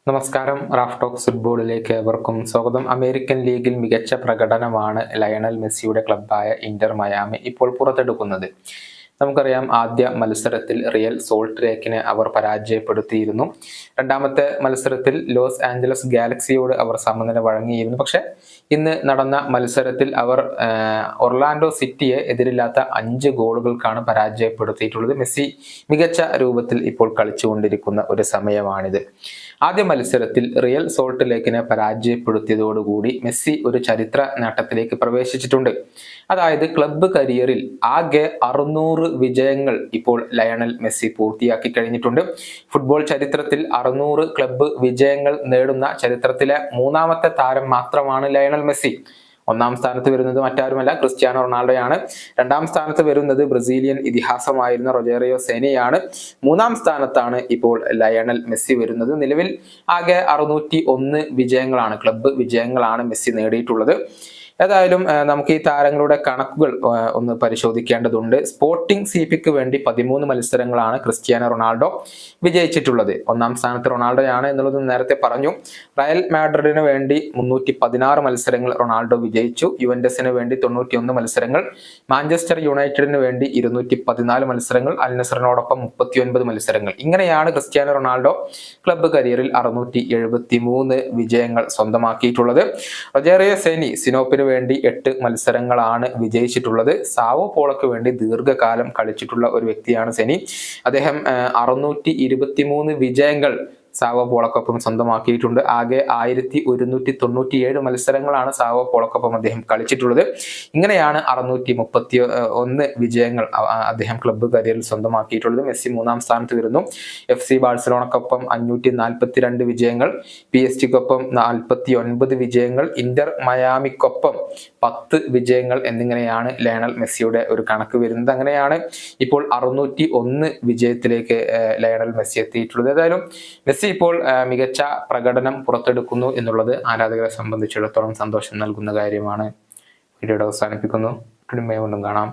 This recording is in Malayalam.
നമസ്കാരം. റാഫ് ടോക്സ് ഫുട്ബോളിലേക്ക് ഏവർക്കും സ്വാഗതം. അമേരിക്കൻ ലീഗിൽ മികച്ച പ്രകടനമാണ് ലയണൽ മെസ്സിയുടെ ക്ലബ്ബായ ഇന്റർ മയാമി ഇപ്പോൾ പുറത്തെടുക്കുന്നത്. നമുക്കറിയാം, ആദ്യ മത്സരത്തിൽ റിയൽ സോൾട്ട് ലേക്കിനെ അവർ പരാജയപ്പെടുത്തിയിരുന്നു. രണ്ടാമത്തെ മത്സരത്തിൽ ലോസ് ആഞ്ചലസ് ഗാലക്സിയോട് അവർ സമനില വഴങ്ങിയിരുന്നു. പക്ഷെ ഇന്ന് നടന്ന മത്സരത്തിൽ അവർ ഒർലാൻഡോ സിറ്റിയെ എതിരില്ലാത്ത 5 ഗോളുകൾക്കാണ് പരാജയപ്പെടുത്തിയിട്ടുള്ളത്. മെസ്സി മികച്ച രൂപത്തിൽ ഇപ്പോൾ കളിച്ചുകൊണ്ടിരിക്കുന്ന ഒരു സമയമാണിത്. ആദ്യ മത്സരത്തിൽ റിയൽ സോൾട്ട് ലേക്കിനെ പരാജയപ്പെടുത്തിയതോടുകൂടി മെസ്സി ഒരു ചരിത്ര നേട്ടത്തിലേക്ക് പ്രവേശിച്ചിട്ടുണ്ട്. അതായത് ക്ലബ്ബ് കരിയറിൽ ആകെ 600 വിജയങ്ങൾ ഇപ്പോൾ ലയണൽ മെസ്സി പൂർത്തിയാക്കി കഴിഞ്ഞിട്ടുണ്ട്. ഫുട്ബോൾ ചരിത്രത്തിൽ 600 ക്ലബ്ബ് വിജയങ്ങൾ നേടുന്ന ചരിത്രത്തിലെ 3ാമത്തെ താരം മാത്രമാണ് ലയണൽ മെസ്സി. 1ാം സ്ഥാനത്ത് വരുന്നത് മറ്റാരുമല്ല, ക്രിസ്ത്യാനോ റൊണാൾഡോയാണ്. 2ാം സ്ഥാനത്ത് വരുന്നത് ബ്രസീലിയൻ ഇതിഹാസമായിരുന്ന റൊജേറിയോ സെനയാണ്. 3ാം സ്ഥാനത്താണ് ഇപ്പോൾ ലയണൽ മെസ്സി വരുന്നത്. നിലവിൽ ആകെ 601 വിജയങ്ങളാണ്, ക്ലബ്ബ് വിജയങ്ങളാണ് മെസ്സി നേടിയിട്ടുള്ളത്. ഏതായാലും നമുക്ക് ഈ താരങ്ങളുടെ കണക്കുകൾ ഒന്ന് പരിശോധിക്കേണ്ടതുണ്ട്. സ്പോർട്ടിംഗ് സിപിക്ക് വേണ്ടി 13 മത്സരങ്ങളാണ് ക്രിസ്ത്യാനോ റൊണാൾഡോ വിജയിച്ചിട്ടുള്ളത്. 1ാം സ്ഥാനത്ത് റൊണാൾഡോയാണ് എന്നുള്ളത് നേരത്തെ പറഞ്ഞു. റയൽ മാഡ്രിഡിന് വേണ്ടി 316 മത്സരങ്ങൾ റൊണാൾഡോ വിജയിച്ചു. യുവന്റസിന് വേണ്ടി 91 മത്സരങ്ങൾ, മാഞ്ചസ്റ്റർ യുണൈറ്റഡിന് വേണ്ടി 214 മത്സരങ്ങൾ, അൽ നസറിനോടൊപ്പം 39 മത്സരങ്ങൾ. ഇങ്ങനെയാണ് ക്രിസ്ത്യാനോ റൊണാൾഡോ ക്ലബ്ബ് കരിയറിൽ 673 വിജയങ്ങൾ സ്വന്തമാക്കിയിട്ടുള്ളത്. റൊജേറിയോ സെനി സിനോപ്പിന് വേണ്ടി 8 മത്സരങ്ങളാണ് വിജയിച്ചിട്ടുള്ളത്. സാവോ പോളോക്ക് വേണ്ടി ദീർഘകാലം കളിച്ചിട്ടുള്ള ഒരു വ്യക്തിയാണ് സെനി. അദ്ദേഹം 623 വിജയങ്ങൾ സാവോ പോളോക്കൊപ്പം സ്വന്തമാക്കിയിട്ടുണ്ട്. ആകെ 1197 മത്സരങ്ങളാണ് സാവോ പോളോക്കൊപ്പം അദ്ദേഹം കളിച്ചിട്ടുള്ളത്. ഇങ്ങനെയാണ് 631 വിജയങ്ങൾ അദ്ദേഹം ക്ലബ്ബ് കരിയറിൽ സ്വന്തമാക്കിയിട്ടുള്ളത്. മെസ്സി 3ാം സ്ഥാനത്ത് വരുന്നു. FC ബാഴ്സലോണക്കൊപ്പം 542 വിജയങ്ങൾ, PSG-ക്കൊപ്പം 49 വിജയങ്ങൾ, ഇന്റർ മയാമിക്കൊപ്പം 10 വിജയങ്ങൾ എന്നിങ്ങനെയാണ് ലയണൽ മെസ്സിയുടെ ഒരു കണക്ക് വരുന്നത്. അങ്ങനെയാണ് ഇപ്പോൾ 601 വിജയത്തിലേക്ക് ലയണൽ മെസ്സി എത്തിയിട്ടുള്ളത്. ഏതായാലും മെസ്സി ഇപ്പോൾ മികച്ച പ്രകടനം പുറത്തെടുക്കുന്നു എന്നുള്ളത് ആരാധകരെ സംബന്ധിച്ചിടത്തോളം സന്തോഷം നൽകുന്ന കാര്യമാണ്. വീഡിയോയുടെ അവസാനിപ്പിക്കുന്നു. വീണ്ടും കാണാം.